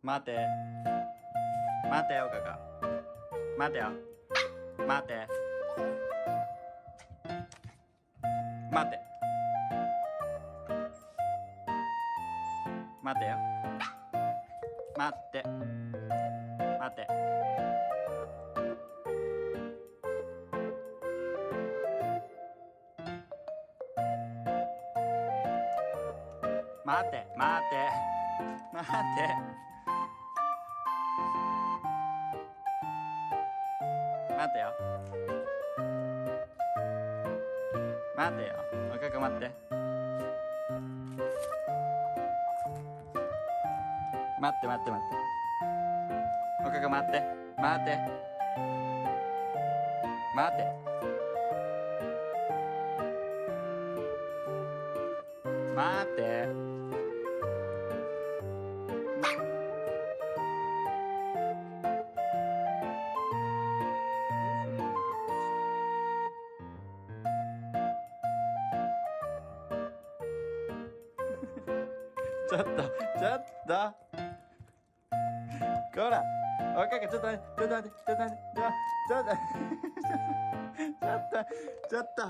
待て待てよおかか、待てよ、待て待て待てよ、待って待て待て待て待て待てよ、待てよ、おかか待って、待って待って待って、おかか待って待って待って待って、ちょっとこら、おかかちょっと待って、ちょっと待って、ちょっと待って、ちょっと